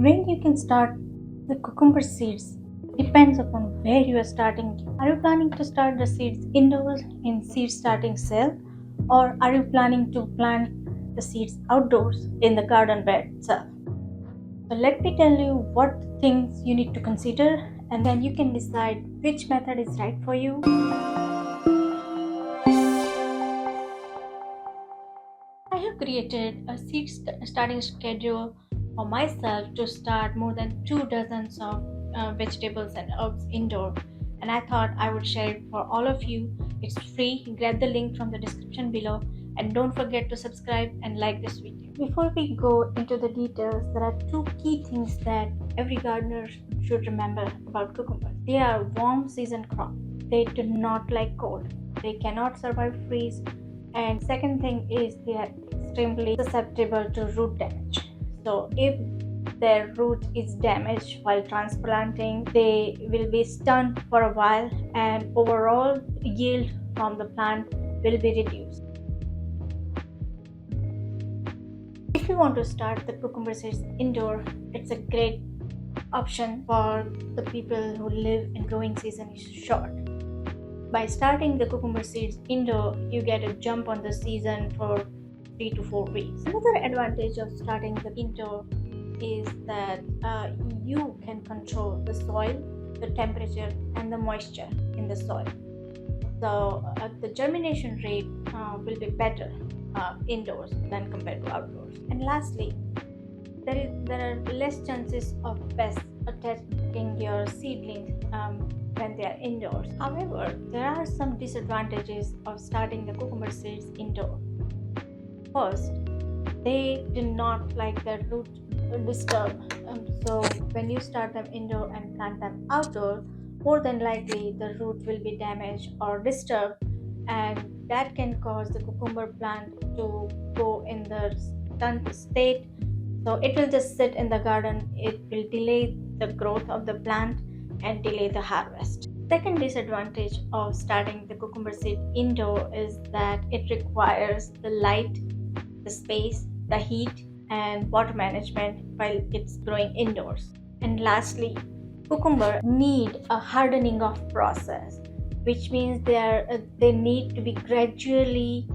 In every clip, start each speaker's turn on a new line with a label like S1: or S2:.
S1: When you can start the cucumber seeds depends upon where you are starting. Are you planning to start the seeds indoors in seed starting cell, or are you planning to plant the seeds outdoors in the garden bed itself? So let me tell you what things you need to consider, and then you can decide which method is right for you. I have created a starting schedule for myself to start more than 2 dozens of vegetables and herbs indoor, and I thought I would share it for all of you. It's free. Grab the link from the description below, and don't forget to subscribe and like this video. Before we go into the details, there are two key things that every gardener should remember about cucumbers. They are warm season crop. They do not like cold. They cannot survive freeze, and second thing is they are extremely susceptible to root damage. So if their root is damaged while transplanting, they will be stunned for a while, and overall yield from the plant will be reduced. If you want to start the cucumber seeds indoor, it's a great option for the people who live in growing season is short. By starting the cucumber seeds indoor, you get a jump on the season for 3 to 4 weeks. Another advantage of starting the indoor is that you can control the soil, the temperature, and the moisture in the soil. So the germination rate will be better indoors than compared to outdoors. And lastly, there are less chances of pests attacking your seedlings when they are indoors. However, there are some disadvantages of starting the cucumber seeds indoor. First, they do not like the root disturb. So when you start them indoor and plant them outdoor, more than likely the root will be damaged or disturbed, and that can cause the cucumber plant to go in the stunned state. So it will just sit in the garden. It will delay the growth of the plant and delay the harvest. Second disadvantage of starting the cucumber seed indoor is that it requires the light, the space, the heat, and water management while it's growing indoors. And lastly, cucumber need a hardening of process, which means they need to be gradually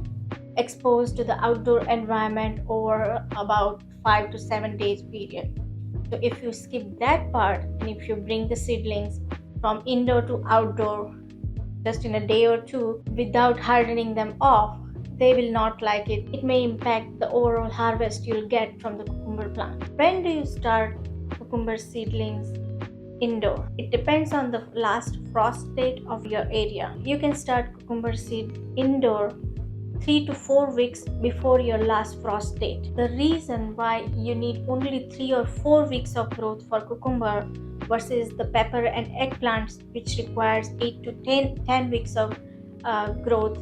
S1: exposed to the outdoor environment over about 5 to 7 days period. So if you skip that part, and if you bring the seedlings from indoor to outdoor just in a day or two without hardening them off, they will not like it. It may impact the overall harvest you'll get from the cucumber plant. When do you start cucumber seedlings indoor? It depends on the last frost date of your area. You can start cucumber seed indoor 3 to 4 weeks before your last frost date. The reason why you need only 3 or 4 weeks of growth for cucumber versus the pepper and eggplants, which requires 8 to 10 weeks of growth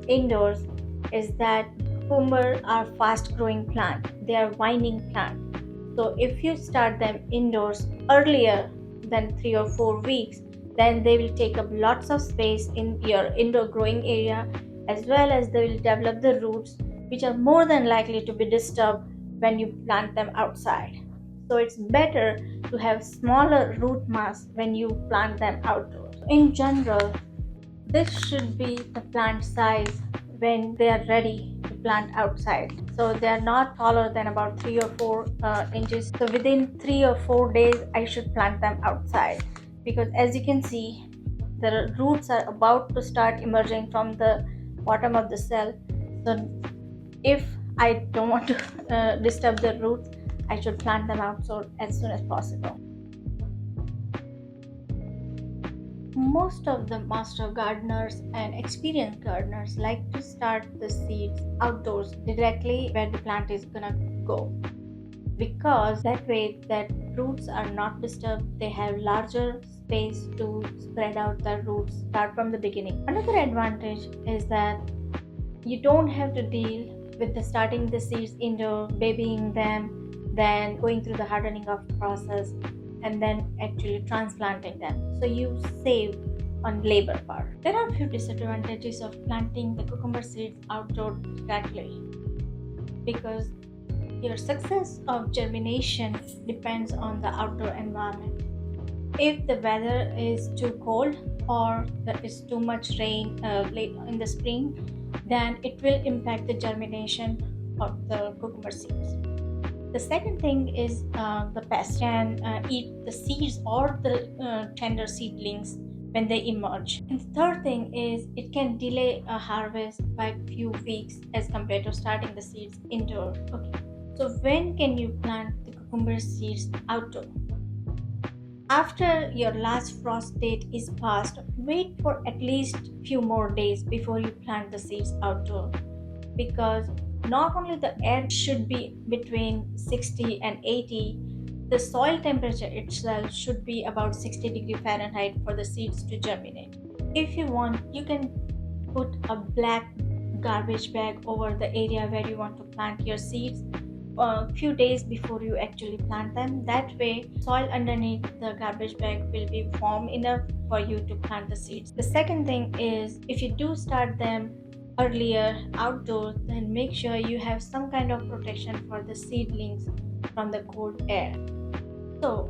S1: indoors, is that cucumber are fast growing plant. They are vining plant. So if you start them indoors earlier than 3 or 4 weeks, then they will take up lots of space in your indoor growing area, as well as they will develop the roots, which are more than likely to be disturbed when you plant them outside. So it's better to have smaller root mass when you plant them outdoors. In general, this should be the plant size when they are ready to plant outside. So they are not taller than about 3 or 4 inches. So within 3 or 4 days, I should plant them outside, because as you can see, the roots are about to start emerging from the bottom of the cell. So if I don't want to disturb the roots, I should plant them outside as soon as possible. Most of the master gardeners and experienced gardeners like to start the seeds outdoors directly where the plant is gonna go, because that way that roots are not disturbed. They have larger space to spread out the roots, start from the beginning. Another advantage is that you don't have to deal with the starting the seeds indoor, babying them, then going through the hardening of process, and then actually transplanting them. So you save on labor part. There are a few disadvantages of planting the cucumber seeds outdoor directly, because Your success of germination depends on the outdoor environment. If the weather is too cold or there is too much rain late in the spring, then it will impact the germination of the cucumber seeds. The second thing is the pests can eat the seeds or the tender seedlings when they emerge. And the third thing is it can delay a harvest by a few weeks as compared to starting the seeds indoor. Okay, so when can you plant the cucumber seeds outdoor? After your last frost date is passed, wait for at least few more days before you plant the seeds outdoor, because not only the air should be between 60 and 80, the soil temperature itself should be about 60 degrees Fahrenheit for the seeds to germinate. If you want, you can put a black garbage bag over the area where you want to plant your seeds a few days before you actually plant them. That way, soil underneath the garbage bag will be warm enough for you to plant the seeds. The second thing is if you do start them earlier outdoors, then make sure you have some kind of protection for the seedlings from the cold air. So,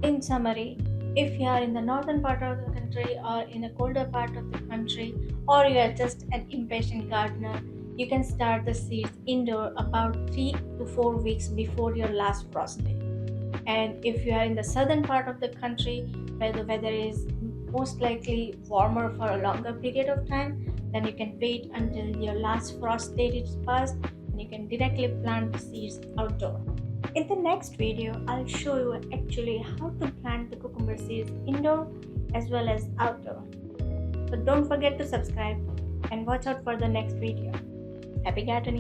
S1: in summary, if you are in the northern part of the country or in a colder part of the country, or you are just an impatient gardener, you can start the seeds indoor about 3 to 4 weeks before your last frost day. And if you are in the southern part of the country where the weather is most likely warmer for a longer period of time, then you can wait until your last frost date is passed and you can directly plant the seeds outdoor. In the next video, I'll show you actually how to plant the cucumber seeds indoor as well as outdoor. So don't forget to subscribe and watch out for the next video. Happy gardening!